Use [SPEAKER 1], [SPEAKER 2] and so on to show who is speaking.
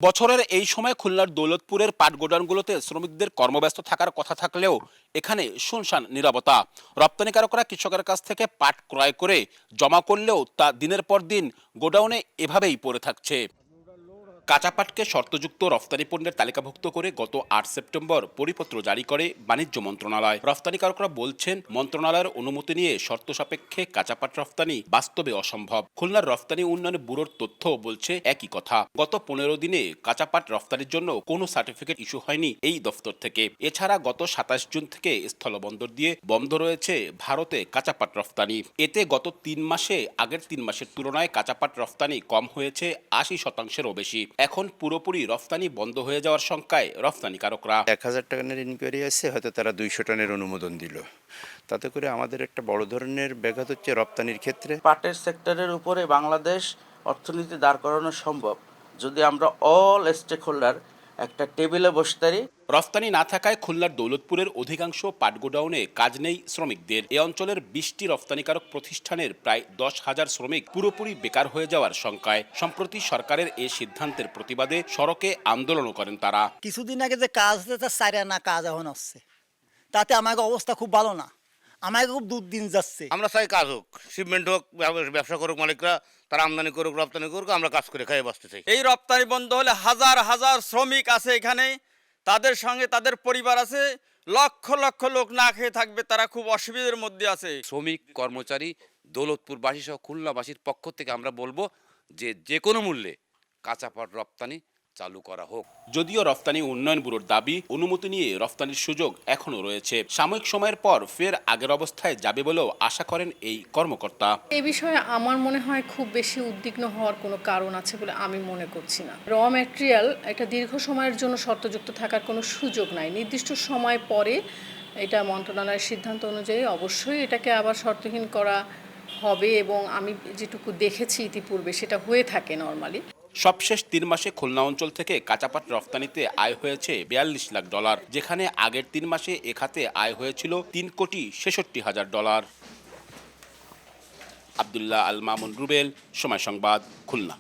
[SPEAKER 1] বছরের এই সময় খুলনার দৌলতপুরের পাট গোডাউনগুলোতে শ্রমিকদের কর্মব্যস্ত থাকার কথা থাকলেও এখানে শুনশান নীরবতা। রপ্তানিকারকরা কৃষকের কাছ থেকে পাট ক্রয় করে জমা করলেও তা দিনের পর দিন গোডাউনে এভাবেই পড়ে থাকছে। কাঁচা পাটকে শর্তযুক্ত রফতানি পণ্যের তালিকাভুক্ত করে গত ৮ সেপ্টেম্বর পরিপত্র জারি করে বাণিজ্য মন্ত্রণালয়। রফতানিকারকরা বলছেন, মন্ত্রণালয়ের অনুমতি নিয়ে শর্ত সাপেক্ষে কাঁচা পাট রফতানি বাস্তবে অসম্ভব। খুলনার রফতানি উন্নয়ন ব্যুরোর তথ্য বলছে একই কথা। গত ১৫ দিনে কাঁচা পাট রফতানির জন্য কোনো সার্টিফিকেট ইস্যু হয়নি এই দফতর থেকে। এছাড়া গত ২৭ জুন থেকে স্থলবন্দর দিয়ে বন্ধ রয়েছে ভারতে কাঁচা পাট রফতানি। এতে গত ৩ মাসে আগের ৩ মাসের তুলনায় কাঁচা পাট রফতানি কম হয়েছে ৮০%-এরও বেশি। এখন পুরোপুরি রফতানি বন্ধ হয়ে যাওয়ার শঙ্কায় রফতানিকারকরা।
[SPEAKER 2] ১,০০০ টনের ইনকোয়ারি আছে, হয়তো তারা ২০০ টনের অনুমোদন দিল। তাতে করে আমাদের একটা বড় ধরনের ব্যাঘাত হচ্ছে রপ্তানির ক্ষেত্রে।
[SPEAKER 3] পাটের সেক্টরের উপরে বাংলাদেশ অর্থনীতি দাঁড় করানো সম্ভব যদি আমরা অল স্টেক হোল্ডার একটা টেবিলে বসতে পারি।
[SPEAKER 1] রফতানি না থাকায় খুলনার দৌলতপুরের অধিকাংশ পাট গোডাউনে কাজ নেই শ্রমিকদের। এ অঞ্চলের ২০টি রফতানিকারক প্রতিষ্ঠানের প্রায় ১০,০০০ শ্রমিক পুরোপুরি বেকার হয়ে যাওয়ার শঙ্কায়। সম্প্রতি সরকারের এই সিদ্ধান্তের প্রতিবাদে সড়কে আন্দোলনও করেন তারা।
[SPEAKER 4] কিছুদিন আগে যে কাজ হচ্ছে তার ৪ আনা কাজ এখন আসছে, তাতে আমাকে অবস্থা খুব ভালো না, আমাকে খুব দুর্দিন যাচ্ছে।
[SPEAKER 5] আমরা চাই কাজ হোক, শিপমেন্ট হোক, ব্যবসা করুক মালিকরা, তারা আমদানি করুক, রপ্তানি করুক, আমরা কাজ করে খাইয়ে বাঁচতে চাই।
[SPEAKER 6] এই রপ্তানি বন্ধ হলে হাজার হাজার শ্রমিক আছে এখানে, তাদের সঙ্গে তাদের পরিবার আছে, লক্ষ লক্ষ লোক না খেয়ে থাকবে, তারা খুব অসুবিধার মধ্যে আছে।
[SPEAKER 7] শ্রমিক কর্মচারী দৌলতপুরবাসী সহ খুলনাবাসীর পক্ষ থেকে আমরা বলবো যে কোনো মূল্যে কাঁচা পাট রপ্তানি চালু করা হোক।
[SPEAKER 1] যদিও রফতানি উন্নয়ন ব্যুরোর দাবি, অনুমতি নিয়ে রফতানির সুযোগ এখনো রয়েছে। সাময়িক সময়ের পর ফের আগের অবস্থায় যাবে বলেও আশা করেন এই কর্মকর্তা।
[SPEAKER 8] এই বিষয়ে আমার মনে হয় খুব বেশি উদ্বিগ্ন হওয়ার কোনো কারণ আছে বলে আমি মনে করছি না। র ম্যাটেরিয়াল একটা দীর্ঘ সময়ের জন্য শর্তযুক্ত থাকার কোনো সুযোগ নাই। নির্দিষ্ট সময় পরে এটা মন্ত্রণালয়ের সিদ্ধান্ত অনুযায়ী অবশ্যই এটাকে আবার শর্তহীন করা হবে, এবং আমি যেটুকু দেখেছি ইতিপূর্বে সেটা হয়ে থাকে নর্মালি।
[SPEAKER 1] সবশেষ ৩ মাসে খুলনা অঞ্চল থেকে কাঁচা পাট রফতানিতে আয় হয়েছে $৪২ লাখ, যেখানে আগের ৩ মাসে এ খাতে আয় হয়েছিল $৩,৬৬,০০০। আব্দুল্লাহ আল মামুন রুবেল, সময় সংবাদ, খুলনা।